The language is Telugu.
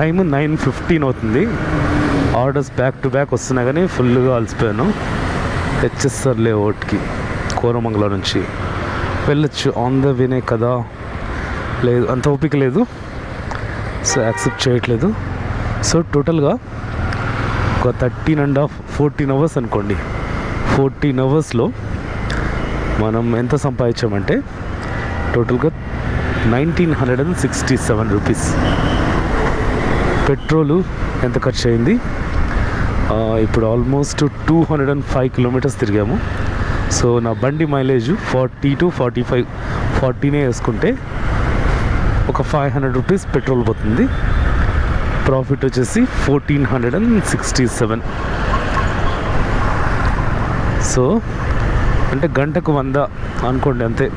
టైం 9:15 అవుతుంది. ఆర్డర్స్ బ్యాక్ టు బ్యాక్ వస్తున్నా కానీ ఫుల్గా అలసిపోయాను. హెచ్ఎస్ఆర్ లేఅవుట్కి కోరమంగళం నుంచి వెళ్ళొచ్చు, ఆన్ ద వేనే కదా. లేదు, అంత ఓపిక లేదు, సో యాక్సెప్ట్ చేయట్లేదు. సో టోటల్గా ఒక 14 అవర్స్ అనుకోండి. 14 అవర్స్లో మనం ఎంత సంపాదించామంటే టోటల్గా 1967 రూపీస్. పెట్రోలు ఎంత ఖర్చు అయింది, ఇప్పుడు ఆల్మోస్ట్ 205 కిలోమీటర్స్ తిరిగాము. సో నా బండి మైలేజ్ 40 to 45, 40నే వేసుకుంటే ఒక 500 రూపీస్ పెట్రోల్ పోతుంది. ప్రాఫిట్ వచ్చేసి 1467. సో అంటే గంటకు 100 అనుకోండి అంతే.